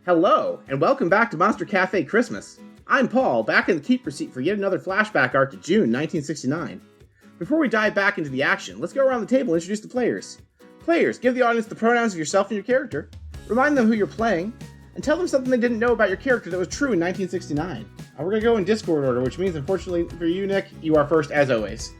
Hello, and welcome back to Monster Cafe Christmas. I'm Paul, back in the keeper seat for yet another flashback arc to June 1969. Before we dive back into the action, let's go around the table and introduce the players. Players, give the audience the pronouns of yourself and your character, remind them who you're playing, and tell them something they didn't know about your character that was true in 1969. We're going to go in Discord order, which means, unfortunately for you, Nick, you are first as always.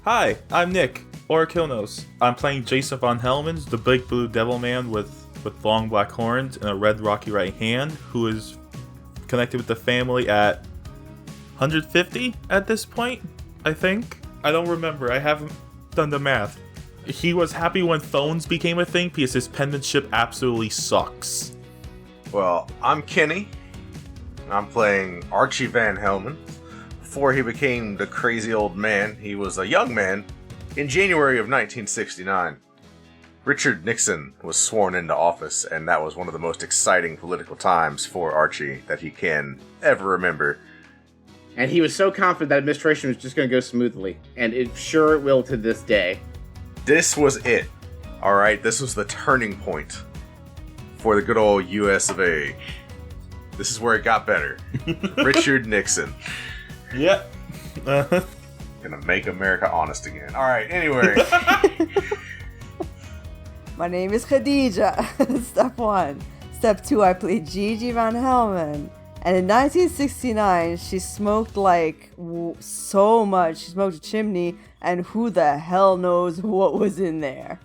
Hi, I'm Nick, or Kilnos. I'm playing Jason von Hellmans, the big blue devil man with long black horns and a red rocky right hand, who is connected with the family at 150 at this point, I think. I don't remember, I haven't done the math. He was happy when phones became a thing because his penmanship absolutely sucks. Well, I'm Kenny. I'm playing Archie Van Helman. Before he became the crazy old man, he was a young man in January of 1969. Richard Nixon was sworn into office, and that was one of the most exciting political times for Archie that he can ever remember. And he was so confident that administration was just going to go smoothly, and it sure will to this day. This was it. Alright, this was the turning point for the good old US of A. This is where it got better. Richard Nixon. Yep. Gonna make America honest again. Alright, anyway. My name is Khadija. Step 1. Step 2, I played Gigi Van Helman. And in 1969, she smoked so much. She smoked a chimney, and who the hell knows what was in there.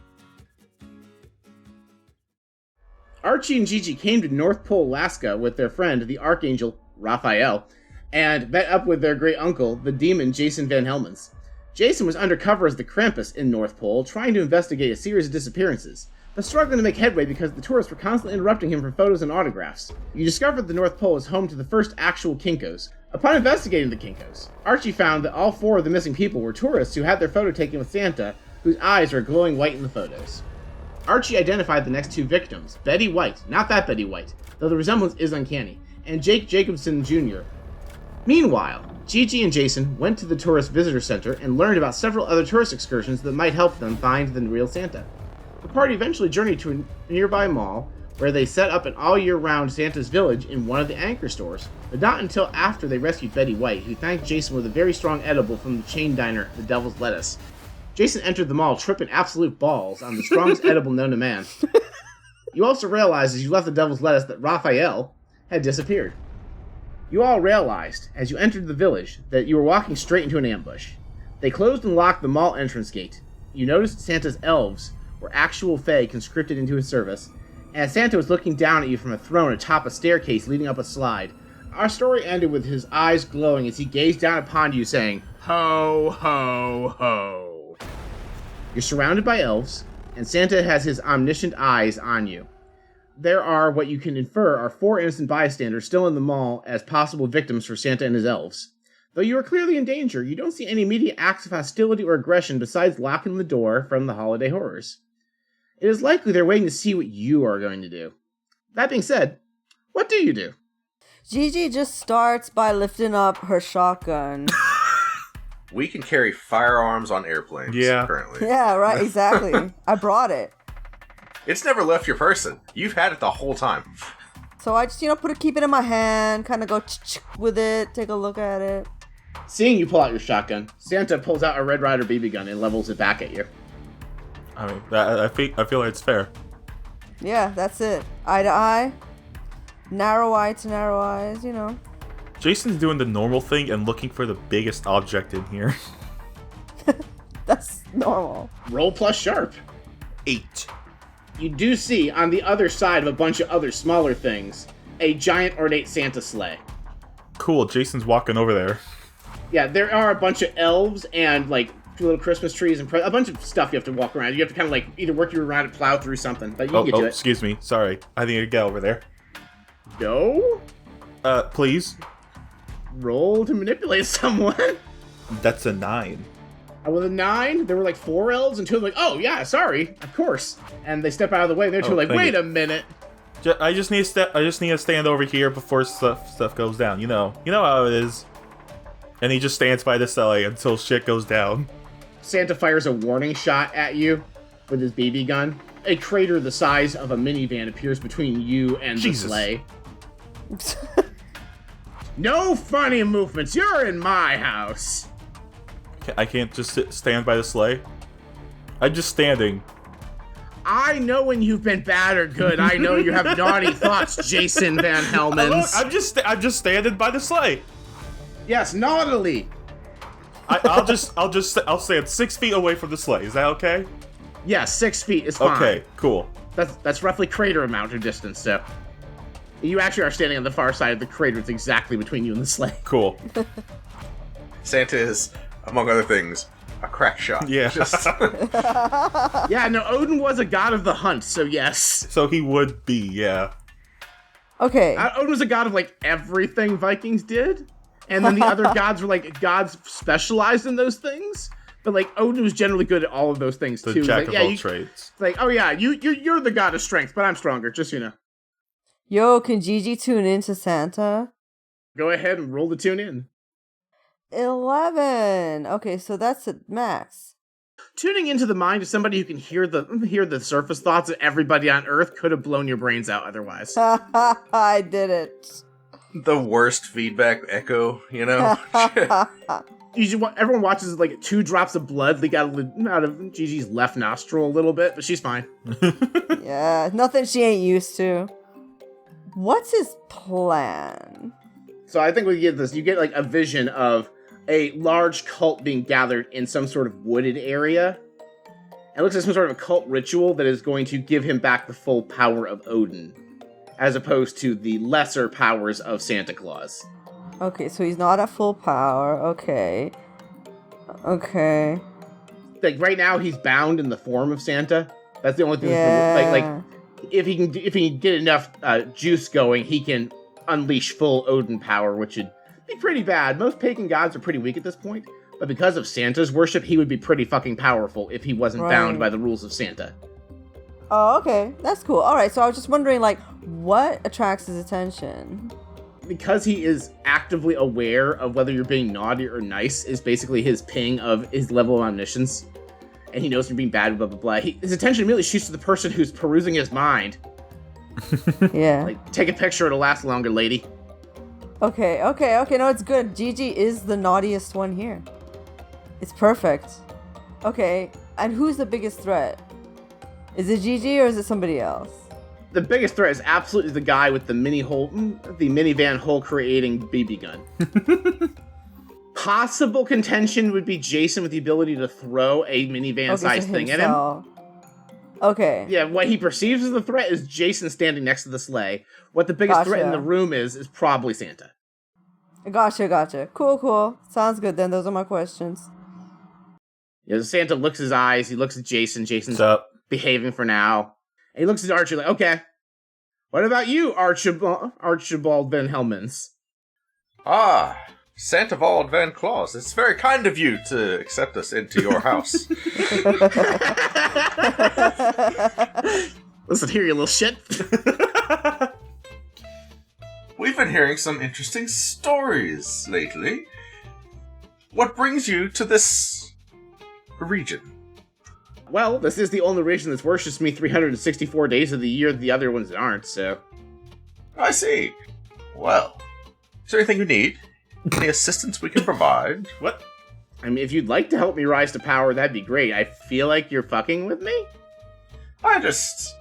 Archie and Gigi came to North Pole, Alaska with their friend, the Archangel, Raphael, and met up with their great uncle, the demon Jason Van Helmans. Jason was undercover as the Krampus in North Pole, trying to investigate a series of disappearances, but struggling to make headway because the tourists were constantly interrupting him for photos and autographs. You discovered the North Pole is home to the first actual Kinkos. Upon investigating the Kinkos, Archie found that all 4 of the missing people were tourists who had their photo taken with Santa, whose eyes were glowing white in the photos. Archie identified the next 2 victims, Betty White, not that Betty White, though the resemblance is uncanny, and Jake Jacobson Jr. Meanwhile, Gigi and Jason went to the tourist visitor center and learned about several other tourist excursions that might help them find the real Santa. The party eventually journeyed to a nearby mall, where they set up an all-year-round Santa's village in one of the anchor stores, but not until after they rescued Betty White, who thanked Jason with a very strong edible from the chain diner, the Devil's Lettuce. Jason entered the mall tripping absolute balls on the strongest edible known to man. You also realized as you left the Devil's Lettuce that Raphael had disappeared. You all realized, as you entered the village, that you were walking straight into an ambush. They closed and locked the mall entrance gate. You noticed Santa's elves were actual fae conscripted into his service, and Santa was looking down at you from a throne atop a staircase leading up a slide. Our story ended with his eyes glowing as he gazed down upon you, saying, "Ho, ho, ho." You're surrounded by elves, and Santa has his omniscient eyes on you. There are, what you can infer, are 4 innocent bystanders still in the mall as possible victims for Santa and his elves. Though you are clearly in danger, you don't see any immediate acts of hostility or aggression besides locking the door from the holiday horrors. It is likely they're waiting to see what you are going to do. That being said, what do you do? Gigi just starts by lifting up her shotgun. We can carry firearms on airplanes, currently. Yeah, right, exactly. I brought it. It's never left your person. You've had it the whole time. So I just, keep it in my hand, kind of go with it, take a look at it. Seeing you pull out your shotgun, Santa pulls out a Red Ryder BB gun and levels it back at you. I mean, I feel like it's fair. Yeah, that's it. Eye to eye. Narrow eye to narrow eyes, Jason's doing the normal thing and looking for the biggest object in here. That's normal. Roll plus sharp. 8. You do see, on the other side of a bunch of other smaller things, a giant ornate Santa sleigh. Cool, Jason's walking over there. Yeah, there are a bunch of elves and, little Christmas trees and a bunch of stuff you have to walk around. You have to kind of, either work you around and plow through something, but you can get to it. Excuse me. Sorry. I need to get over there. Go? Please? Roll to manipulate someone. That's a 9. With a 9, there were 4 elves, and 2 of them oh yeah, sorry, of course. And they step out of the way, they're 2 wait a minute. I just need to stand over here before stuff goes down, You know how it is. And he just stands by the celly until shit goes down. Santa fires a warning shot at you with his BB gun, a crater the size of a minivan appears between you and the sleigh. No funny movements. You're in my house. I can't just stand by the sleigh? I'm just standing. I know when you've been bad or good. I know you have naughty thoughts, Jason Van Helmens. I'm just standing by the sleigh. Yes, naughtily. I'll stand 6 feet away from the sleigh. Is that okay? Yeah, 6 feet is fine. Okay, cool. That's roughly crater amount of distance, so. You actually are standing on the far side of the crater. It's exactly between you and the sleigh. Cool. Santa is, among other things, a crack shot. Yeah. Yeah, no, Odin was a god of the hunt, so yes. So he would be, yeah. Okay. Odin was a god of, like, everything Vikings did. And then the other gods were, like, gods specialized in those things. But, like, Odin was generally good at all of those things, The too. jack Like, of all trades. It's like, oh yeah, you're the god of strength, but I'm stronger, just so you know. Yo, can Gigi tune in to Santa? Go ahead and roll the tune in. 11. Okay, so that's a max. Tuning into the mind of somebody who can hear the surface thoughts of everybody on Earth could have blown your brains out otherwise. I did it. The worst feedback echo, you know? Everyone watches like 2 drops of blood leak out of Gigi's left nostril a little bit, but she's fine. Yeah, nothing she ain't used to. What's his plan? So I think we get this. You get like a vision of a large cult being gathered in some sort of wooded area. It looks like some sort of a cult ritual that is going to give him back the full power of Odin, as opposed to the lesser powers of Santa Claus. Okay, so he's not at full power. Okay. Like right now, he's bound in the form of Santa. That's the only thing. Yeah. Like if he can get enough juice going, he can unleash full Odin power, which would be pretty bad. Most pagan gods are pretty weak at this point, but because of Santa's worship, he would be pretty fucking powerful if he wasn't bound by the rules of Santa. Oh, okay. That's cool. All right, so I was just wondering, like, what attracts his attention? Because he is actively aware of whether you're being naughty or nice is basically his ping of his level of omniscience. And he knows you're being bad, blah, blah, blah. His attention immediately shoots to the person who's perusing his mind. Yeah. Like, take a picture, it'll last longer, lady. Okay, no, it's good. Gigi is the naughtiest one here. It's perfect. Okay, and who's the biggest threat? Is it Gigi or is it somebody else? The biggest threat is absolutely the guy with the minivan hole creating BB gun. Possible contention would be Jason with the ability to throw a minivan-sized thing at him. Okay. Yeah, what he perceives as the threat is Jason standing next to the sleigh. What the biggest threat in the room is probably Santa. Gotcha. Cool. Sounds good then. Those are my questions. You know, Santa looks his eyes, he looks at Jason. Jason's What's up? behaving for now. And he looks at Archie like, okay. What about you, Archibald Van Helmens? Ah, Santivald Van Claus. It's very kind of you to accept us into your house. Listen here, you little shit. We've been hearing some interesting stories lately. What brings you to this region? Well, this is the only region that worships me 364 days of the year. The other ones aren't, so... I see. Well, is there anything you need? Any assistance we can provide? What? I mean, if you'd like to help me rise to power, that'd be great. I feel like you're fucking with me? I just...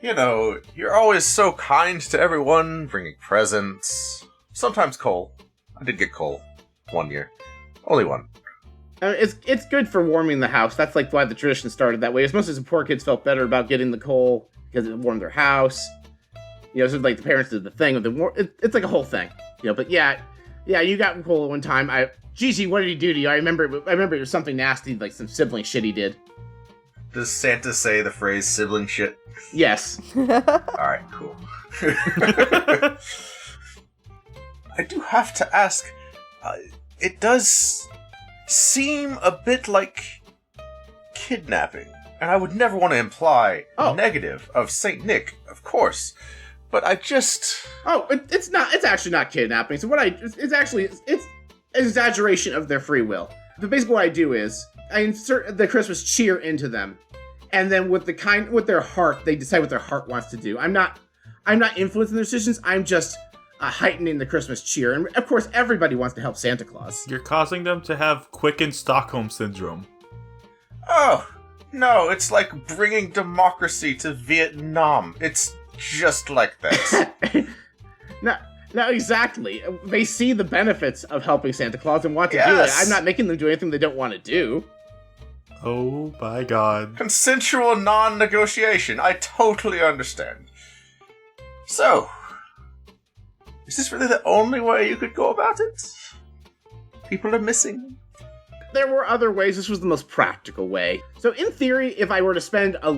You know, you're always so kind to everyone, bringing presents. Sometimes coal. I did get coal. 1 year. Only one. It's good for warming the house. That's like why the tradition started that way. It's mostly some poor kids felt better about getting the coal because it warmed their house. You know, so like the parents did the thing with the it's like a whole thing. You know, but yeah, you got coal one time. Gigi, what did he do to you? I remember it was something nasty, like some sibling shit he did. Does Santa say the phrase sibling shit? Yes. Alright, cool. I do have to ask, it does seem a bit like kidnapping, and I would never want to imply negative of Saint Nick, of course, but I just... it's actually not kidnapping. So it's exaggeration of their free will. But basically what I do is, I insert the Christmas cheer into them, and then with their heart, they decide what their heart wants to do. I'm not influencing their decisions. I'm just heightening the Christmas cheer. And of course, everybody wants to help Santa Claus. You're causing them to have quickened Stockholm syndrome. Oh, no, it's like bringing democracy to Vietnam. It's just like that. No, exactly. They see the benefits of helping Santa Claus and want to do it. I'm not making them do anything they don't want to do. Oh my god. Consensual non-negotiation. I totally understand. So, is this really the only way you could go about it? People are missing. There were other ways. This was the most practical way. So in theory, if I were to spend my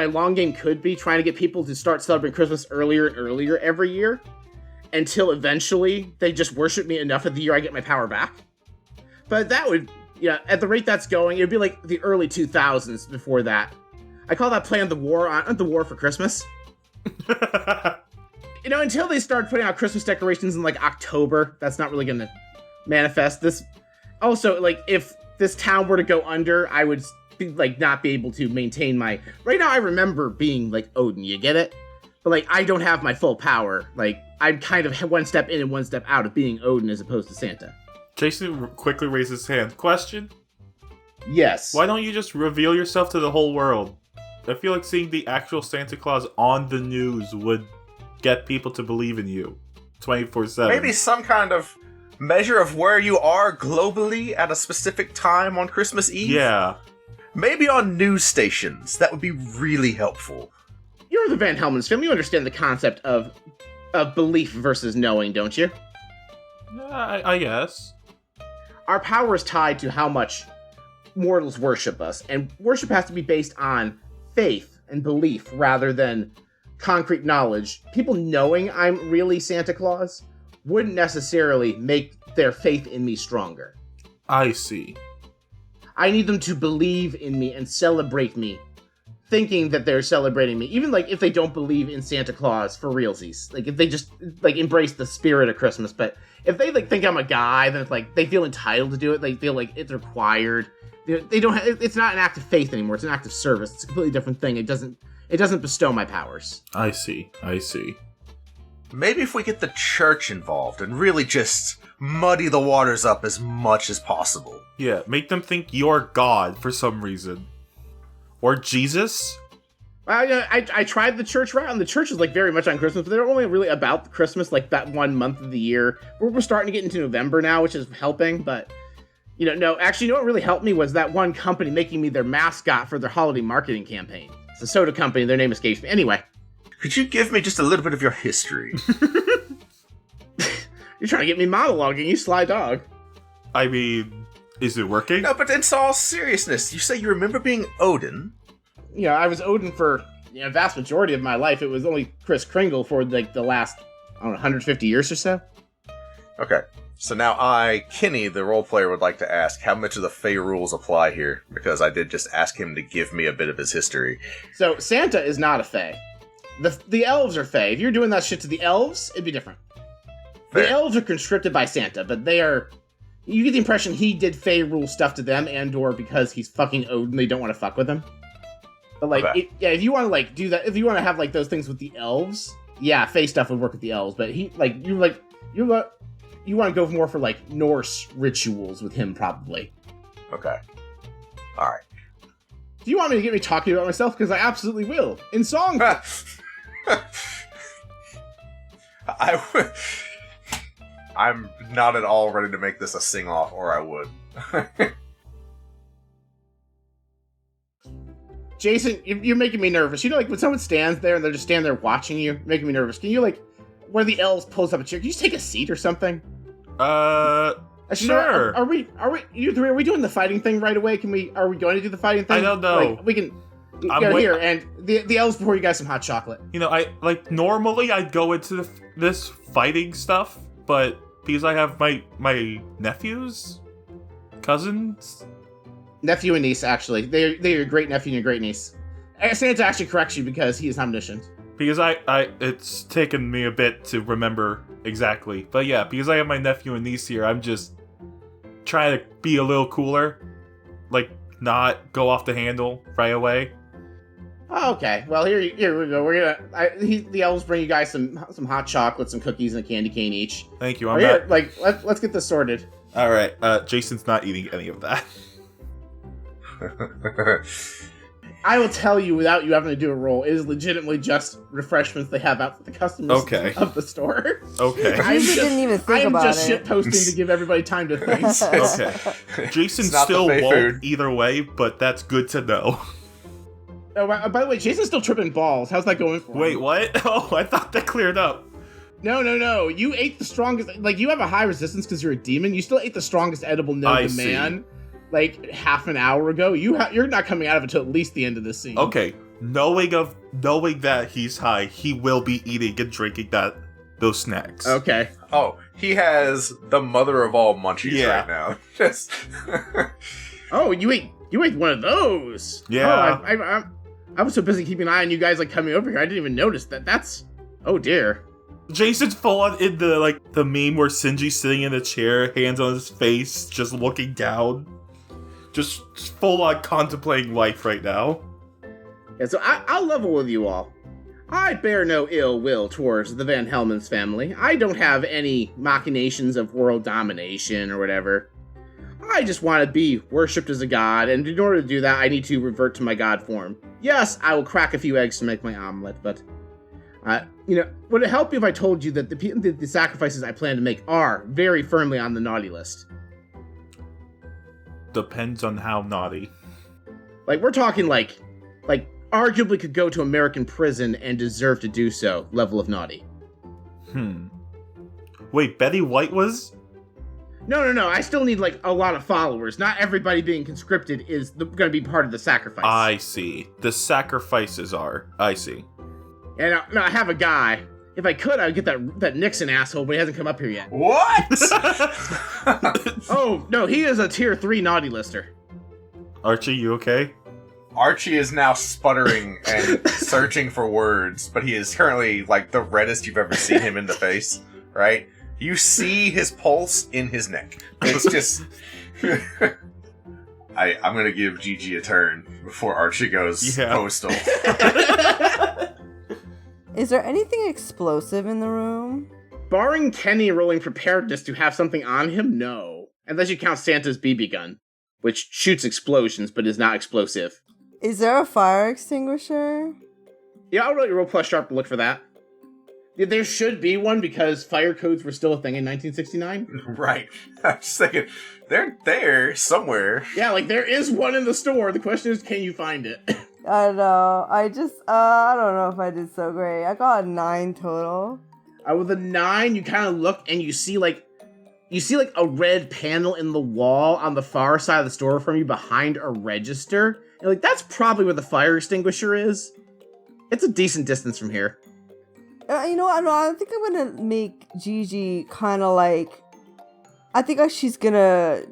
long game could be trying to get people to start celebrating Christmas earlier and earlier every year, until eventually they just worship me enough of the year I get my power back. But that would, at the rate that's going, it'd be like the early 2000s before that. I call that playing the war for Christmas. Until they start putting out Christmas decorations in like October, that's not really going to manifest this. Also, like, if this town were to go under, I would not be able to maintain my... Right now I remember being like Odin, you get it? But like, I don't have my full power. Like, I'm kind of one step in and one step out of being Odin as opposed to Santa. Jason quickly raises his hand. Question? Yes. Why don't you just reveal yourself to the whole world? I feel like seeing the actual Santa Claus on the news would get people to believe in you 24/7. Maybe some kind of measure of where you are globally at a specific time on Christmas Eve? Yeah. Maybe on news stations. That would be really helpful. You're the Van Helmens film. You understand the concept of belief versus knowing, don't you? I guess. Our power is tied to how much mortals worship us, and worship has to be based on faith and belief rather than concrete knowledge. People knowing I'm really Santa Claus wouldn't necessarily make their faith in me stronger. I see. I need them to believe in me and celebrate me, thinking that they're celebrating me. Even like if they don't believe in Santa Claus for realsies, like if they just like embrace the spirit of Christmas. But if they like think I'm a guy, then it's like they feel entitled to do it. They feel like it's required. They don't. It's not an act of faith anymore. It's an act of service. It's a completely different thing. It doesn't bestow my powers. I see. Maybe if we get the church involved and really just muddy the waters up as much as possible. Yeah, make them think you're God for some reason. Or Jesus? I tried the church route, and the church is like very much on Christmas, but they're only really about Christmas like that 1 month of the year. We're starting to get into November now, which is helping, but no, actually, what really helped me was that one company making me their mascot for their holiday marketing campaign. It's a soda company, their name escapes me. Anyway. Could you give me just a little bit of your history? You're trying to get me monologuing, you sly dog. I mean, is it working? No, but in all seriousness, you say you remember being Odin? I was Odin for a vast majority of my life. It was only Kris Kringle for like the last, 150 years or so. Okay. So now I, Kenny, the role player, would like to ask how much of the Fey rules apply here, because I did just ask him to give me a bit of his history. So Santa is not a Fey. The elves are Fey. If you're doing that shit to the elves, it'd be different. Fair. The elves are conscripted by Santa, but they are... You get the impression he did Fey rule stuff to them, and/or because he's fucking Odin, they don't want to fuck with him. But like, okay. If you want to like do that, if you want to have like those things with the elves, yeah, Fey stuff would work with the elves. But you want to go more for like Norse rituals with him, probably. Okay. All right. Do you want me to get me talking about myself? Because I absolutely will in song. I'm not at all ready to make this a sing-off, or I would. Jason, you're making me nervous. Like when someone stands there and they're just standing there watching you, making me nervous. Can you like, one of the elves pulls up a chair? Can you just take a seat or something? Sure. Are we doing the fighting thing right away? Are we going to do the fighting thing? I don't know. Like, we can. Here, and the elves pour you guys some hot chocolate. Normally I'd go into this fighting stuff, but because I have my nephews, cousins, nephew and niece, actually, they're your great nephew and your great niece. Santa actually corrects you because he is omniscient. Because it's taken me a bit to remember exactly, but yeah, because I have my nephew and niece here, I'm just trying to be a little cooler, like not go off the handle right away. Oh, okay. Well, here we go. We're gonna. The elves bring you guys some hot chocolate, some cookies, and a candy cane each. Thank you. Let's get this sorted. All right. Jason's not eating any of that. I will tell you without you having to do a roll. It is legitimately just refreshments they have out for the customers of the store. Okay. I didn't even think about it. I'm just shitposting to give everybody time to think. Okay. Jason still won't either way, but that's good to know. Oh, by the way, Jason's still tripping balls. How's that going for him? Wait, what? Oh, I thought that cleared up. No. You ate the strongest. Like, you have a high resistance because you're a demon. You still ate the strongest edible known to man. Like, half an hour ago. You're not coming out of it until at least the end of this scene. Okay. Knowing that he's high, he will be eating and drinking those snacks. Okay. Oh, he has the mother of all munchies right now. Just. Oh, you ate one of those. Yeah. Oh, I was so busy keeping an eye on you guys, like, coming over here. I didn't even notice that. That's... Oh, dear. Jason's full on in the meme where Shinji's sitting in a chair, hands on his face, just looking down. Just full on contemplating life right now. Yeah, so I'll level with you all. I bear no ill will towards the Van Helmon's family. I don't have any machinations of world domination or whatever. I just want to be worshipped as a god, and in order to do that, I need to revert to my god form. Yes, I will crack a few eggs to make my omelet, but... would it help you if I told you that the sacrifices I plan to make are very firmly on the naughty list? Depends on how naughty. Like, we're talking like arguably could go to American prison and deserve to do so level of naughty. Wait, Betty White was? No. I still need, like, a lot of followers. Not everybody being conscripted is going to be part of the sacrifice. I see. The sacrifices are. I see. And I have a guy. If I could, I would get that Nixon asshole, but he hasn't come up here yet. What? Oh, no, he is a tier 3 naughty lister. Archie, you okay? Archie is now sputtering and searching for words, but he is currently, like, the reddest you've ever seen him in the face, right? You see his pulse in his neck. It's just... I'm gonna give Gigi a turn before Archie goes postal. Is there anything explosive in the room? Barring Kenny rolling preparedness to have something on him, no. Unless you count Santa's BB gun, which shoots explosions but is not explosive. Is there a fire extinguisher? Yeah, I'll really roll plus sharp to look for that. Yeah, there should be one because fire codes were still a thing in 1969. Right. I'm just thinking, they're there somewhere. Yeah, like there is one in the store. The question is, can you find it? I don't know. I don't know if I did so great. I got a 9 total. With a 9, you kind of look and you see like a red panel in the wall on the far side of the store from you behind a register. And like, that's probably where the fire extinguisher is. It's a decent distance from here. You know what? I think I'm gonna make Gigi kind of like... I think she's gonna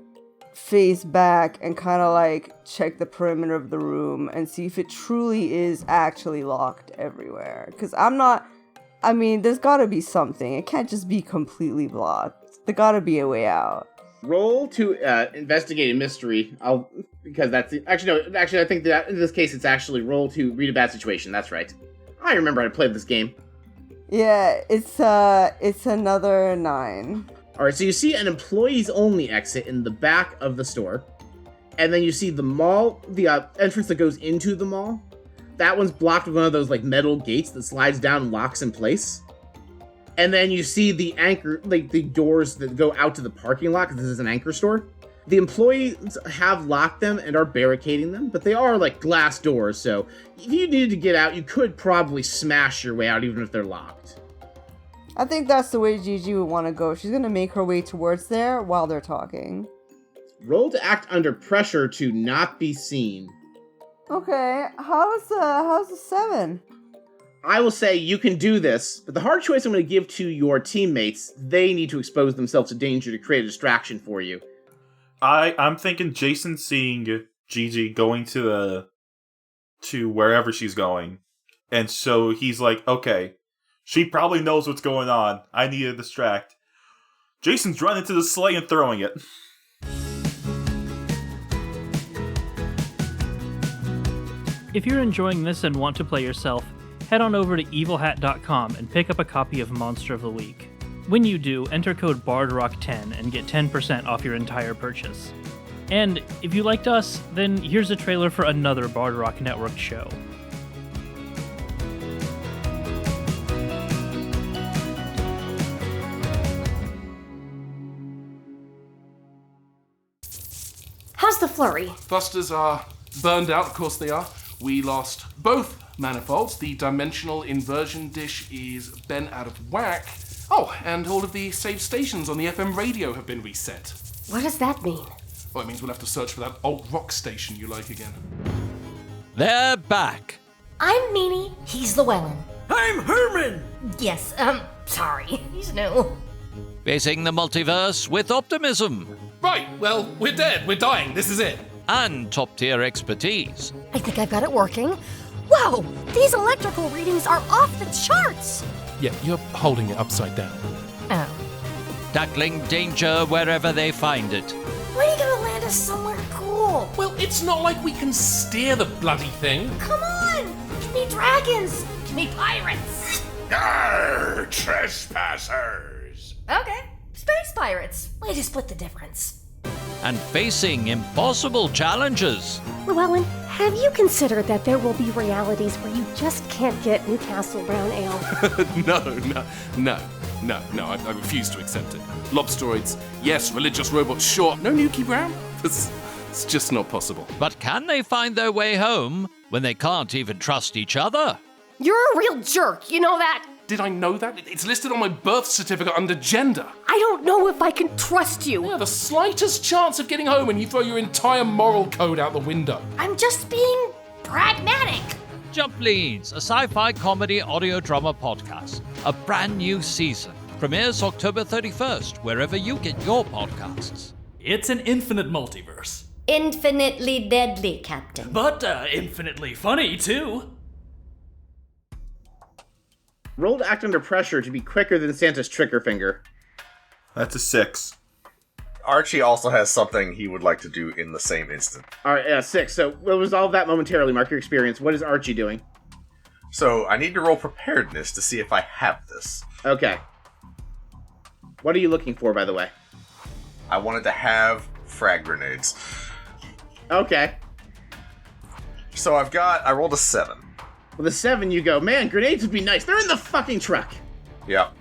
face back and kind of like check the perimeter of the room and see if it truly is actually locked everywhere. Because there's gotta be something. It can't just be completely blocked. There gotta be a way out. Roll to investigate a mystery. Because that's... Actually, I think that in this case it's actually roll to read a bad situation. That's right. I remember how to play this game. Yeah, it's another 9. Alright, so you see an employees-only exit in the back of the store. And then you see the mall, the entrance that goes into the mall. That one's blocked with one of those, like, metal gates that slides down and locks in place. And then you see the anchor, like, the doors that go out to the parking lot, because this is an anchor store. The employees have locked them and are barricading them, but they are, like, glass doors, so if you needed to get out, you could probably smash your way out, even if they're locked. I think that's the way Gigi would want to go. She's going to make her way towards there while they're talking. Roll to act under pressure to not be seen. Okay, how's the 7? I will say you can do this, but the hard choice I'm going to give to your teammates, they need to expose themselves to danger to create a distraction for you. I'm thinking Jason seeing Gigi going to wherever she's going. And so he's like, okay, she probably knows what's going on. I need to distract. Jason's running to the sleigh and throwing it. If you're enjoying this and want to play yourself, head on over to evilhat.com and pick up a copy of Monster of the Week. When you do, enter code BARDROCK10 and get 10% off your entire purchase. And if you liked us, then here's a trailer for another Bard Rock Network show. How's the flurry? Thrusters are burned out, of course they are. We lost both manifolds. The dimensional inversion dish is bent out of whack. Oh, and all of the saved stations on the FM radio have been reset. What does that mean? Well, it means we'll have to search for that alt rock station you like again. They're back. I'm Meanie. He's Llewellyn. I'm Herman! Yes, sorry. He's new. Facing the multiverse with optimism Right, well, we're dead. We're dying. This is it. and top-tier expertise. I think I've got it working. Whoa! These electrical readings are off the charts! Yeah, you're holding it upside down. Oh. Tackling danger wherever they find it. When are you gonna land us somewhere cool? Well, it's not like we can steer the bloody thing. Come on! Give me dragons! Give me pirates! Arr, trespassers! Okay, space pirates. Way to split the difference. And facing impossible challenges. Llewellyn, have you considered that there will be realities where you just can't get Newcastle Brown Ale? No, I refuse to accept it. Lobsteroids, yes. Religious robots, sure. No Nuki Brown? It's just not possible. But can they find their way home when they can't even trust each other? You're a real jerk, you know that? Did I know that? It's listed on my birth certificate under gender. I don't know if I can trust you. Yeah, the slightest chance of getting home and you throw your entire moral code out the window. I'm just being pragmatic. Jump Leads, a sci-fi comedy audio drama podcast. A brand new season. Premieres October 31st, wherever you get your podcasts. It's an infinite multiverse. Infinitely deadly, Captain. But infinitely funny, too. Roll to act under pressure to be quicker than Santa's trigger finger. That's a 6. Archie also has something he would like to do in the same instant. All right, 6. So we'll resolve that momentarily. Mark your experience. What is Archie doing? So I need to roll preparedness to see if I have this. Okay. What are you looking for, by the way? I wanted to have frag grenades. Okay. So I rolled a 7. With a 7, you go, man, grenades would be nice. They're in the fucking truck. Yep.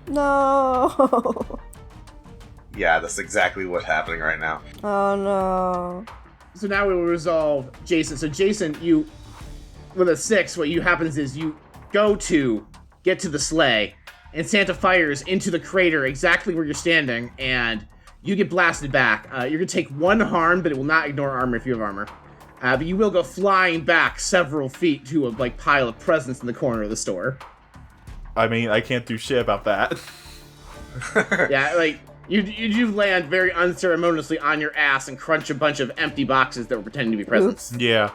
No. Yeah, that's exactly what's happening right now. Oh no. So now we will resolve Jason. So Jason, you, with a 6, what happens is you go to get to the sleigh, and Santa fires into the crater exactly where you're standing, and you get blasted back. You're gonna take 1 harm, but it will not ignore armor if you have armor. But you will go flying back several feet to a pile of presents in the corner of the store. I mean, I can't do shit about that. Yeah, you land very unceremoniously on your ass and crunch a bunch of empty boxes that were pretending to be presents. Yeah.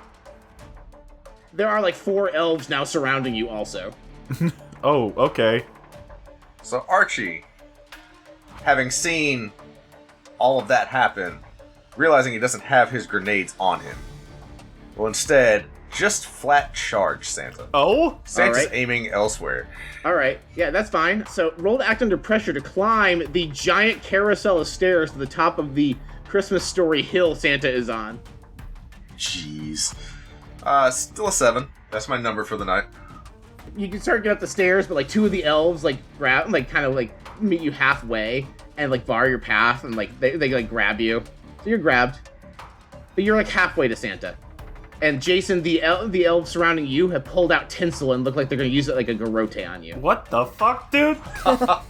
There are 4 elves now surrounding you also. Oh, okay. So Archie, having seen all of that happen, realizing he doesn't have his grenades on him, will instead just flat charge Santa. Oh? Santa's Alright. aiming elsewhere. Alright, yeah, that's fine. So roll to act under pressure to climb the giant carousel of stairs to the top of the Christmas Story hill Santa is on. Jeez. Still a 7. That's my number for the night. You can start to get up the stairs, but 2 of the elves grab, meet you halfway and bar your path, and they grab you. So you're grabbed, but you're halfway to Santa. And Jason, the elves surrounding you have pulled out tinsel and look like they're going to use it like a garrote on you. What the fuck, dude? Oh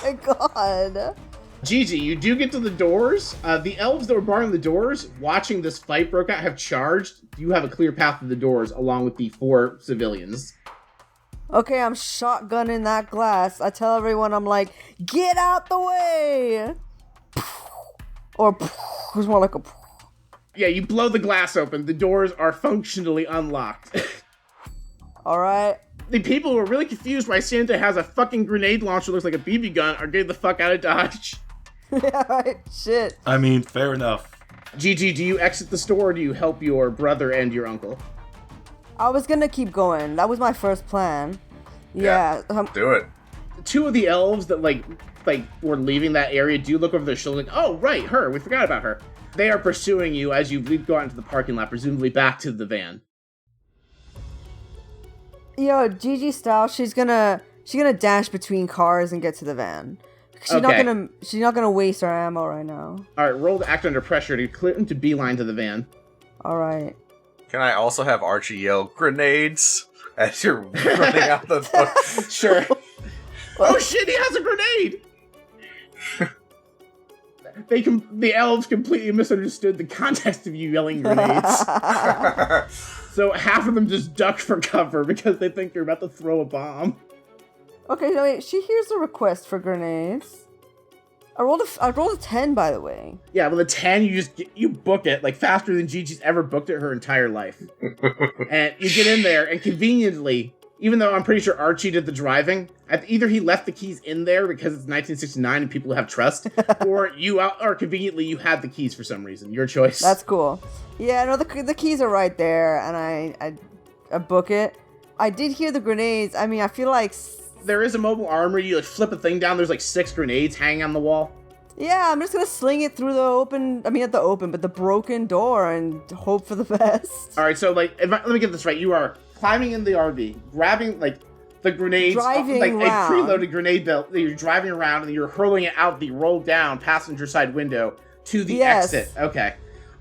my god. Gigi, you do get to the doors. The elves that were barring the doors, watching this fight broke out, have charged. You have a clear path to the doors, along with the 4 civilians. Okay, I'm shotgunning that glass. I tell everyone, I'm like, get out the way! Or, it's more like a... Yeah, you blow the glass open. The doors are functionally unlocked. Alright. The people who are really confused why Santa has a fucking grenade launcher that looks like a BB gun are getting the fuck out of Dodge. Yeah, right. Shit. I mean, fair enough. Gigi, do you exit the store or do you help your brother and your uncle? I was gonna keep going. That was my first plan. Yeah. Do it. Two of the elves that like were leaving that area do look over their shoulder like, oh, right, her. We forgot about her. They are pursuing you as you go out into the parking lot, presumably back to the van. Gigi style, she's gonna dash between cars and get to the van. She's not gonna waste her ammo right now. All right, roll to act under pressure to beeline to the van. All right. Can I also have Archie yell grenades as you're running out the door? Sure. Oh shit, he has a grenade! The elves completely misunderstood the context of you yelling grenades. So half of them just duck for cover because they think you're about to throw a bomb. Okay, no, wait, she hears a request for grenades. I rolled a 10, by the way. Yeah, well, the 10, you book it, like, faster than Gigi's ever booked it her entire life. And you get in there, and conveniently, even though I'm pretty sure Archie did the driving, either he left the keys in there because it's 1969 and people have trust, or conveniently you had the keys for some reason. Your choice. That's cool. Yeah, no, the keys are right there, and I book it. I did hear the grenades. I mean, I feel like... There is a mobile armory. You flip a thing down. There's like 6 grenades hanging on the wall. Yeah, I'm just gonna sling it through the broken door and hope for the best. All right, so let me get this right. You are climbing in the RV, grabbing like the grenades, driving like around. a preloaded grenade belt. You're driving around and you're hurling it out the rolled down passenger side window to the exit. Okay,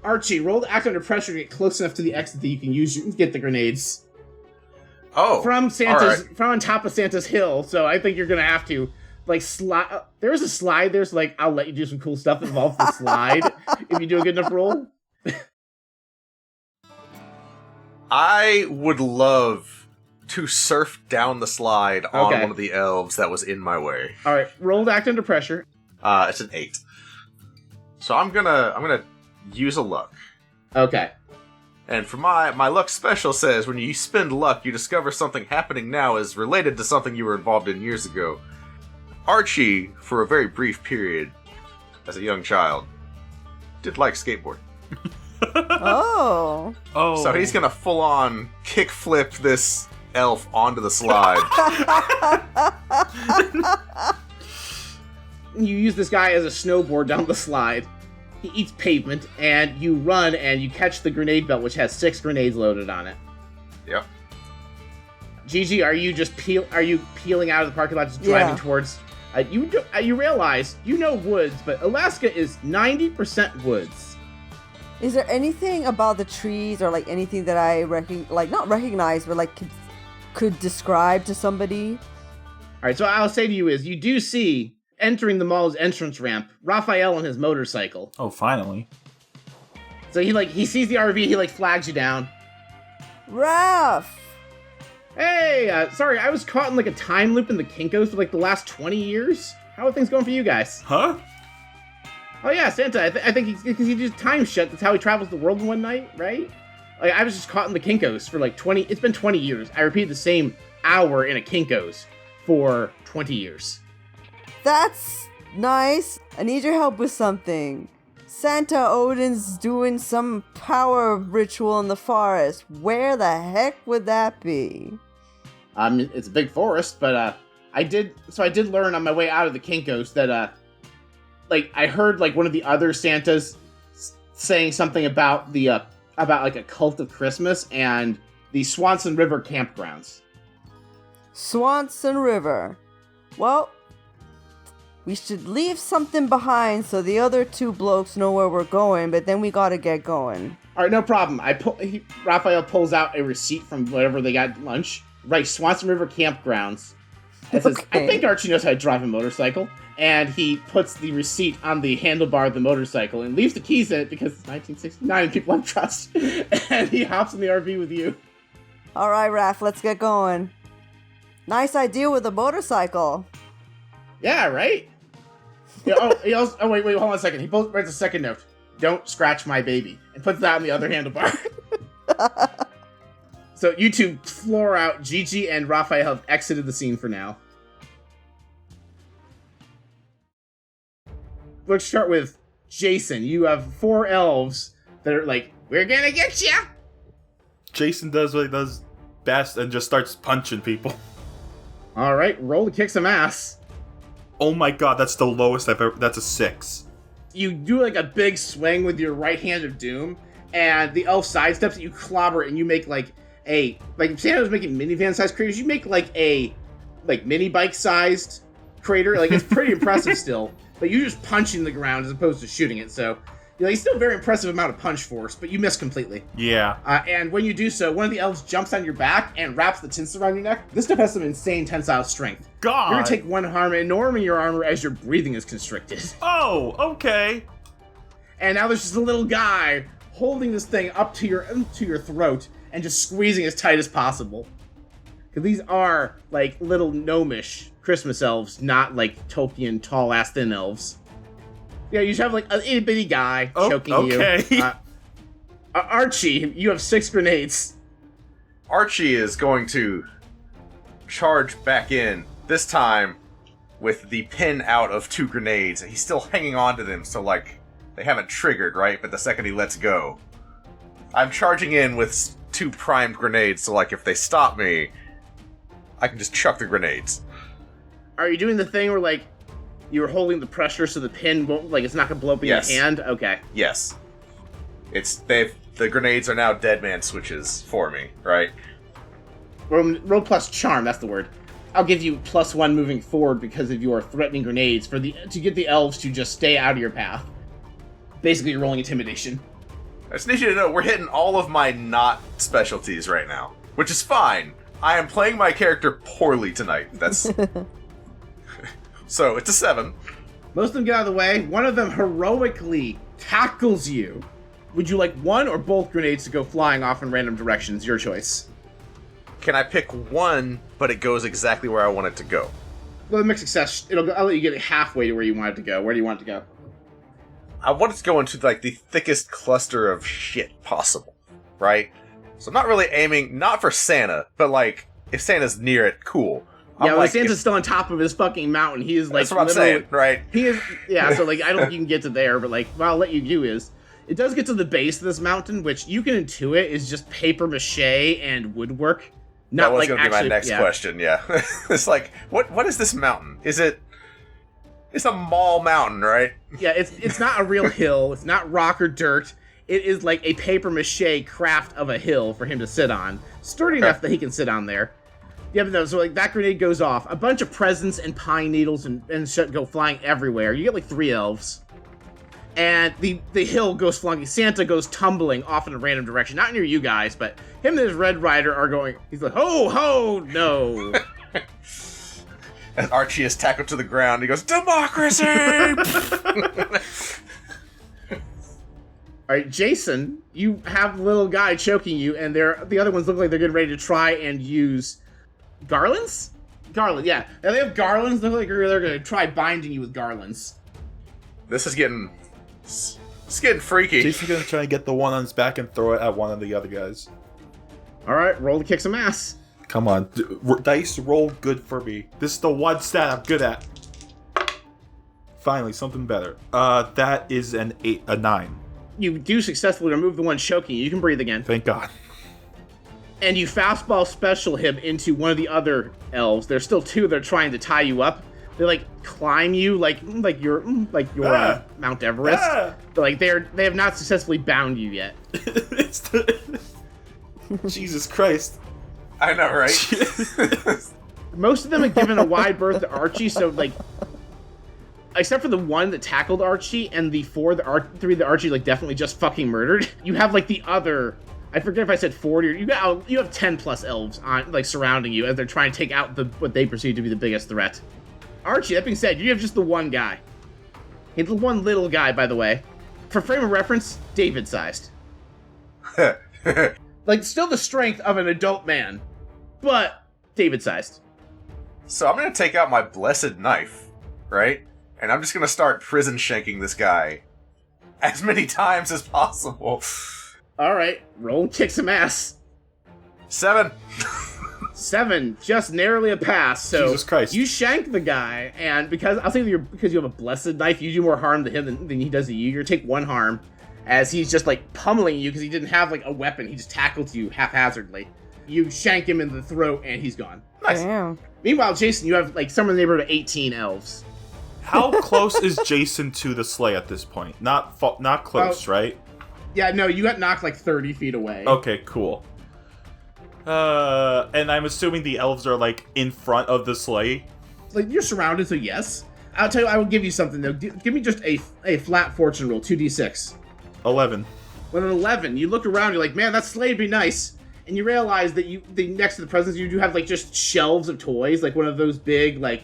Archie, roll to act under pressure to get close enough to the exit that you can get the grenades. Oh, from on top of Santa's hill. So I think you're gonna have to slide. There's a slide there, so I'll let you do some cool stuff that involves the slide if you do a good enough roll. I would love to surf down the slide on one of the elves that was in my way. All right, roll to act under pressure. It's an 8. So I'm gonna use a luck. Okay. And for my luck special says, when you spend luck, you discover something happening now is related to something you were involved in years ago. Archie, for a very brief period, as a young child, did like skateboarding. Oh. So he's gonna full-on kickflip this elf onto the slide. You use this guy as a snowboard down the slide. He eats pavement, and you run, and you catch the grenade belt, which has 6 grenades loaded on it. Yep. Gigi, are you just peeling out of the parking lot, just driving towards... you realize, woods, but Alaska is 90% woods. Is there anything about the trees, or anything that I not recognize, but could describe to somebody? Alright, so what I'll say to you is, you do see... entering the mall's entrance ramp, Raphael on his motorcycle. Oh, finally. So he sees the RV, he flags you down. Raph! Hey, sorry, I was caught in a time loop in the Kinko's for the last 20 years. How are things going for you guys? Huh? Oh yeah, Santa, I think because he just time shut, that's how he travels the world in one night, right? I was just caught in the Kinko's for 20, it's been 20 years. I repeated the same hour in a Kinko's for 20 years. That's nice. I need your help with something. Santa Odin's doing some power ritual in the forest. Where the heck would that be? It's a big forest, but I did learn on my way out of the Kinko's that I heard one of the other Santas saying something about about a cult of Christmas and the Swanson River campgrounds. Swanson River. Well, we should leave something behind so the other 2 blokes know where we're going, but then we gotta get going. Alright, no problem. Raphael pulls out a receipt from whatever they got at lunch. Right, Swanson River Campgrounds. It says, I think Archie knows how to drive a motorcycle. And he puts the receipt on the handlebar of the motorcycle and leaves the keys in it because it's 1969 and people have trust. And he hops in the RV with you. Alright, Raph, let's get going. Nice idea with the motorcycle. Yeah, right? Yeah, wait, hold on a second. He writes a second note. Don't scratch my baby. And puts that on the other handlebar. So you two floor out. Gigi and Raphael have exited the scene for now. Let's start with Jason, you have 4 elves that are like, we're gonna get ya! Jason does what he does best and just starts punching people. Alright, roll to kick some ass. Oh my god, that's the lowest I've ever... That's a 6. You do like a big swing with your right hand of doom, and the elf sidesteps, you clobber, and you make like Santa was making minivan-sized craters, you make like a mini bike-sized crater. Like, it's pretty impressive still, but you're just punching the ground as opposed to shooting it, so it's still a very impressive amount of punch force, but you miss completely. Yeah. And when you do so, one of the elves jumps on your back and wraps the tinsel around your neck. This stuff has some insane tensile strength. God! You're gonna take 1 harm and norming your armor as your breathing is constricted. Oh, okay. And now there's just a little guy holding this thing up to your throat and just squeezing as tight as possible. Because these are, like, little gnomish Christmas elves, not, like, Tolkien tall-ass thin elves. Yeah, you just have, like, an itty-bitty guy choking okay. you. Archie, you have 6 grenades. Archie is going to charge back in, this time with the pin out of 2 grenades. He's still hanging on to them, so, like, they haven't triggered, right? But the second he lets go, I'm charging in with 2 primed grenades, so, like, if they stop me, I can just chuck the grenades. Are you doing the thing where, like, you're holding the pressure so the pin won't, like, it's not gonna blow up in your hand? Okay. Yes. The grenades are now dead man switches for me, right? Roll plus charm, that's the word. I'll give you +1 moving forward because of your threatening grenades to get the elves to just stay out of your path. Basically, you're rolling intimidation. I just need you to know, we're hitting all of my not specialties right now, which is fine. I am playing my character poorly tonight. That's... So, it's a 7. Most of them get out of the way. One of them heroically tackles you. Would you like 1 or both grenades to go flying off in random directions? Your choice. Can I pick 1, but it goes exactly where I want it to go? Well, mixed success. I'll let you get it halfway to where you want it to go. Where do you want it to go? I want it to go into, like, the thickest cluster of shit possible, right? So I'm not really aiming, not for Santa, but, like, if Santa's near it, cool. Yeah, well, Santa's still on top of his fucking mountain. He is, like, that's what I'm saying, right? He is, yeah, so, like, I don't think you can get to there, but, like, what I'll let you do is, it does get to the base of this mountain, which you can intuit is just paper mache and woodwork. Not, that was like, going to be my next yeah. question, yeah. It's like, what is this mountain? It's a mall mountain, right? Yeah, it's not a real hill. It's not rock or dirt. It is like a paper mache craft of a hill for him to sit on. Sturdy enough that he can sit on there. Yeah, but no, so like that grenade goes off. A bunch of presents and pine needles and shit go flying everywhere. You get like 3 elves. And the hill goes flying. Santa goes tumbling off in a random direction. Not near you guys, but him and his Red Rider are going, he's like, ho, ho, no. As Archie is tackled to the ground, he goes, democracy! Alright, Jason, you have the little guy choking you, and the other ones look like they're getting ready to try and use garlands? Garland, yeah. Now they have garlands, they look like they're going to try binding you with garlands. This is getting... It's getting freaky. Jason's gonna try and get the one on his back and throw it at one of the other guys. Alright, roll to kick some ass. Come on, dice roll good for me. This is the one stat I'm good at. Finally, something better. That is a 9. You do successfully remove the one choking you. You can breathe again. Thank God. And you fastball special him into one of the other elves. There's still 2 that are trying to tie you up. They like climb you like you're Mount Everest. But like they have not successfully bound you yet. Jesus Christ. I know, right? Most of them have given a wide berth to Archie, so like except for the one that tackled Archie and the 3 that Archie like definitely just fucking murdered. You have like the other, I forget if I said 40 or you have 10 plus elves on like surrounding you as they're trying to take out what they perceive to be the biggest threat. Archie, that being said, you have just the one guy. He's the one little guy, by the way. For frame of reference, David-sized. Like, still the strength of an adult man, but David-sized. So I'm going to take out my blessed knife, right? And I'm just going to start prison shanking this guy as many times as possible. Alright, roll and kick some ass. 7. 7, just narrowly a pass. So Jesus Christ. You shank the guy, and because you have a blessed knife, you do more harm to him than he does to you. You take 1 harm, as he's just like pummeling you because he didn't have like a weapon. He just tackled you haphazardly. You shank him in the throat, and he's gone. Nice. Damn. Meanwhile, Jason, you have like somewhere in the neighborhood of 18 elves. How close is Jason to the sleigh at this point? Not close, right? Yeah, no, you got knocked like 30 feet away. Okay, cool. And I'm assuming the elves are like in front of the sleigh. Like you're surrounded, so yes. I'll tell you, I will give you something though. Give me just a flat fortune roll, 2d6. 11. With an 11, you look around, you're like, man, that sleigh would be nice. And you realize that next to the presents, you do have like just shelves of toys, like one of those big, like,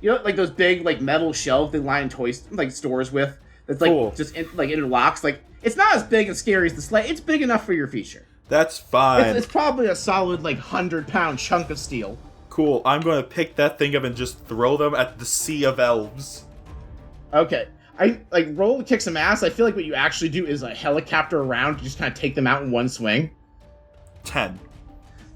you know, like those big like metal shelves they line toys like stores with. That's like cool. just interlocks. Like it's not as big and scary as the sleigh. It's big enough for your feature. That's fine. It's probably a solid like 100-pound chunk of steel. Cool. I'm going to pick that thing up and just throw them at the sea of elves. Okay. I like roll to kick some ass. I feel like what you actually do is a helicopter around to just kind of take them out in one swing. 10.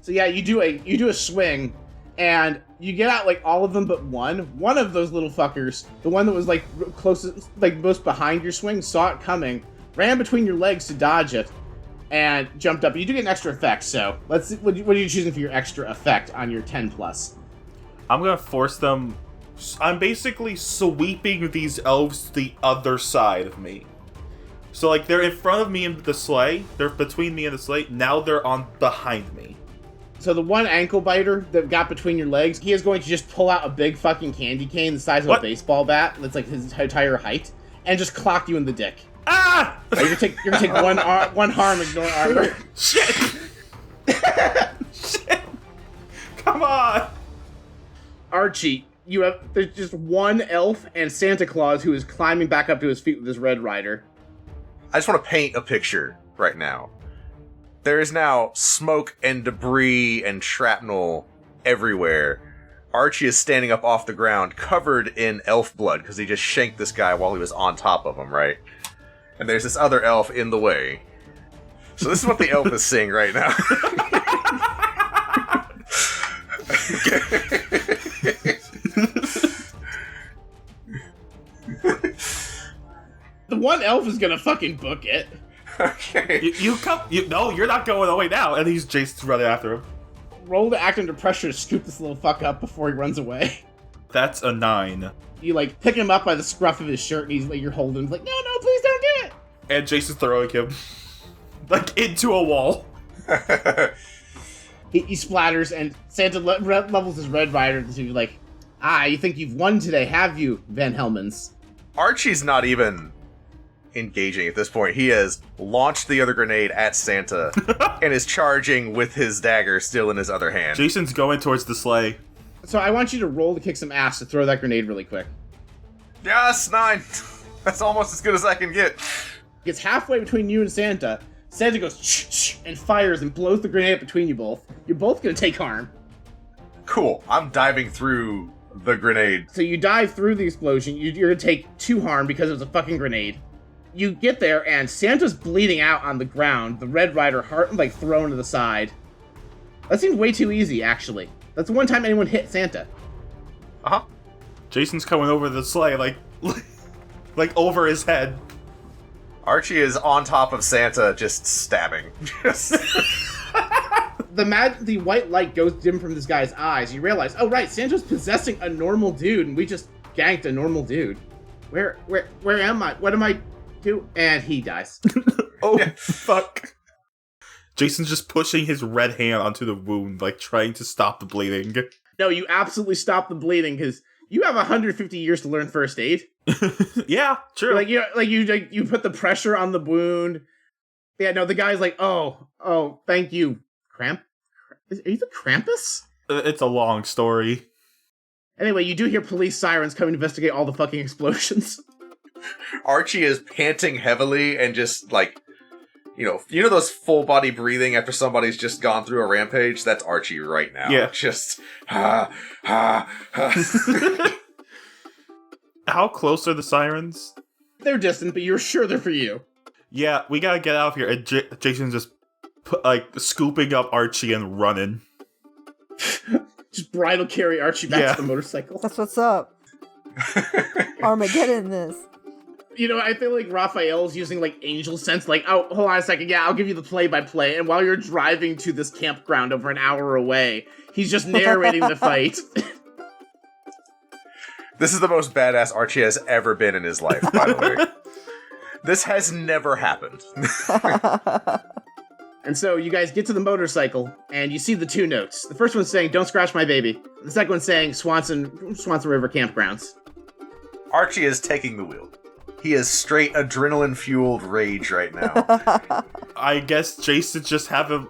So yeah, you do a swing, and you get out like all of them but one. One of those little fuckers, the one that was like closest, like most behind your swing, saw it coming, ran between your legs to dodge it, and jumped up. You do get an extra effect, so let's see, what are you choosing for your extra effect on your 10+? I'm going to force them. I'm basically sweeping these elves to the other side of me. So, like, they're in front of me in the sleigh. They're between me and the sleigh. Now they're on behind me. So the one ankle biter that got between your legs, he is going to just pull out a big fucking candy cane the size of a baseball bat. That's like his entire height, and just clock you in the dick. Ah! You're gonna take one harm, ignore armor. Shit! Shit! Come on! Archie, there's just one elf and Santa Claus who is climbing back up to his feet with his Red Rider. I just want to paint a picture right now. There is now smoke and debris and shrapnel everywhere. Archie is standing up off the ground, covered in elf blood, because he just shanked this guy while he was on top of him, right? And there's this other elf in the way. So this is what the elf is seeing right now. The one elf is gonna fucking book it. Okay. No, you're not going away now. And he's Jason's running after him. Roll to act under pressure to scoop this little fuck up before he runs away. That's a 9. You like pick him up by the scruff of his shirt, and he's like, you're holding him, like, no, please don't do it. And Jason's throwing him like into a wall. He splatters, and Santa levels his Red Rider to be like, you think you've won today, have you, Van Helmens? Archie's not even engaging at this point. He has launched the other grenade at Santa and is charging with his dagger still in his other hand. Jason's going towards the sleigh. So I want you to roll to kick some ass to throw that grenade really quick. Yes, 9. That's almost as good as I can get. Gets halfway between you and Santa. Santa goes shh and fires and blows the grenade up between you both. You're both gonna take harm. Cool. I'm diving through the grenade. So you dive through the explosion. You're gonna take 2 harm because it was a fucking grenade. You get there and Santa's bleeding out on the ground. The Red Rider heart like thrown to the side. That seems way too easy, actually. That's the one time anyone hit Santa. Uh-huh. Jason's coming over the sleigh like over his head. Archie is on top of Santa, just stabbing. The white light goes dim from this guy's eyes. You realize, oh right, Santa's possessing a normal dude, and we just ganked a normal dude. Where am I? What am I doing? And he dies. Oh, fuck. Jason's just pushing his red hand onto the wound, like trying to stop the bleeding. No, you absolutely stop the bleeding, because you have 150 years to learn first aid. Yeah, true. You put the pressure on the wound. Yeah, no, the guy's like, oh, thank you. Are you the Krampus? It's a long story. Anyway, you do hear police sirens come investigate all the fucking explosions. Archie is panting heavily and just like, you know those full body breathing after somebody's just gone through a rampage? That's Archie right now. Yeah. Just, How close are the sirens? They're distant, but you're sure they're for you. Yeah, we gotta get out of here. And Jason's just scooping up Archie and running. Just bridal carry Archie back to the motorcycle. That's what's up. Armageddon this. You know, I feel like Raphael's using, like, angel sense, like, oh, hold on a second, yeah, I'll give you the play-by-play, and while you're driving to this campground over an hour away, he's just narrating the fight. This is the most badass Archie has ever been in his life, by the way. This has never happened. And so you guys get to the motorcycle, and you see the two notes. The first one's saying, "Don't scratch my baby." The second one's saying, Swanson River Campgrounds. Archie is taking the wheel. He is straight adrenaline-fueled rage right now. I guess Jason just have him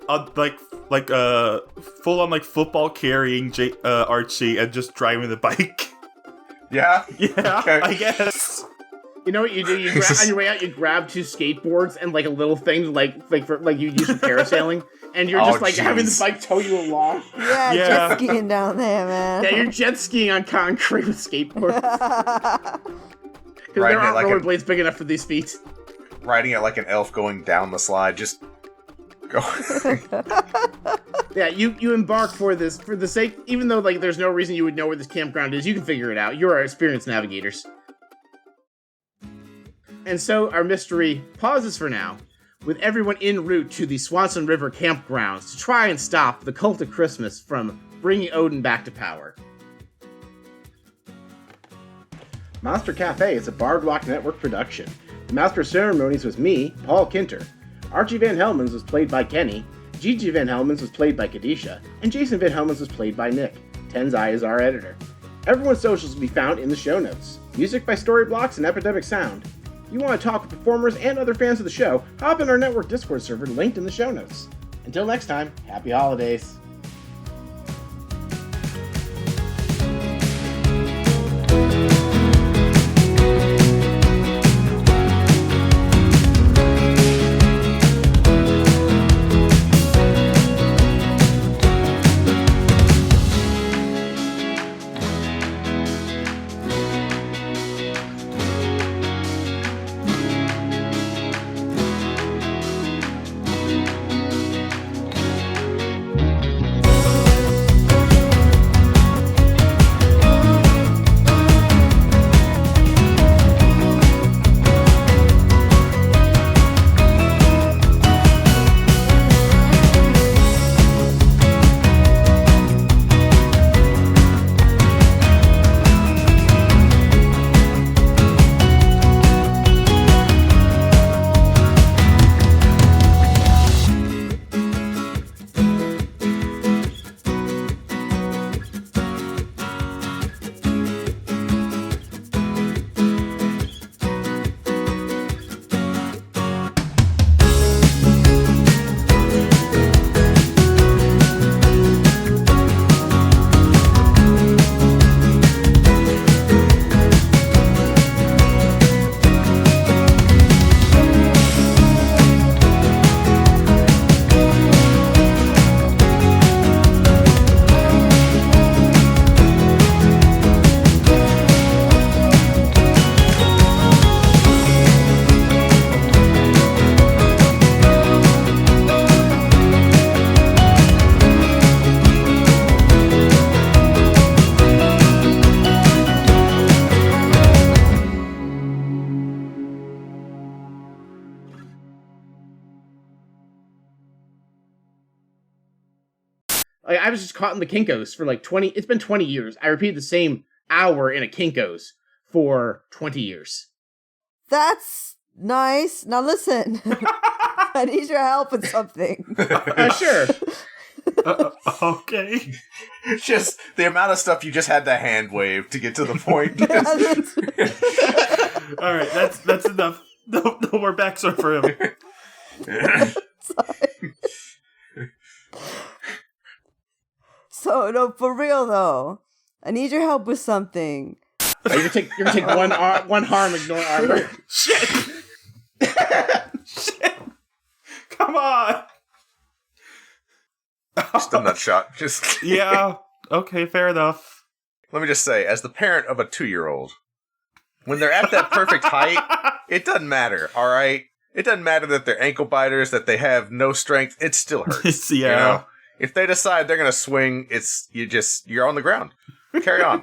full on like football carrying Archie and just driving the bike. Yeah? Yeah, Okay. I guess. You know what you do? On your way out, you grab two skateboards and like a little thing like you use for parasailing, and you're just having the bike tow you along. Yeah, jet skiing down there, man. Yeah, you're jet skiing on concrete with skateboards. Because there aren't rollerblades big enough for these feet. Riding it like an elf going down the slide, just go. Yeah, you embark for the sake, even though like there's no reason you would know where this campground is, you can figure it out. You're our experienced navigators. And so our mystery pauses for now, with everyone en route to the Swanson River campgrounds to try and stop the cult of Christmas from bringing Odin back to power. Monster Cafe is a Bard Rock Network production. The Master of Ceremonies was me, Paul Kinter. Archie Van Helmons was played by Kenny, Gigi Van Helmons was played by Kadisha, and Jason Van Helmons was played by Nick. Tenzai is our editor. Everyone's socials will be found in the show notes. Music by Storyblocks and Epidemic Sound. If you want to talk with performers and other fans of the show, hop in our network Discord server linked in the show notes. Until next time, happy holidays. I was just caught in the Kinko's for like 20... It's been 20 years. I repeated the same hour in a Kinko's for 20 years. That's nice. Now listen. I need your help with something. Sure. Okay. Just the amount of stuff you just had to hand wave to get to the point. All right, that's enough. No more backstory for him. Sorry. So, no, for real though, I need your help with something. You're gonna take one harm, ignore armor. Shit! Shit! Come on! Just a nut shot. Just yeah. Okay, fair enough. Let me just say, as the parent of a 2-year-old, when they're at that perfect height, it doesn't matter. All right, it doesn't matter that they're ankle biters, that they have no strength. It still hurts. Yeah. You know? If they decide they're gonna swing, you're on the ground. Carry on.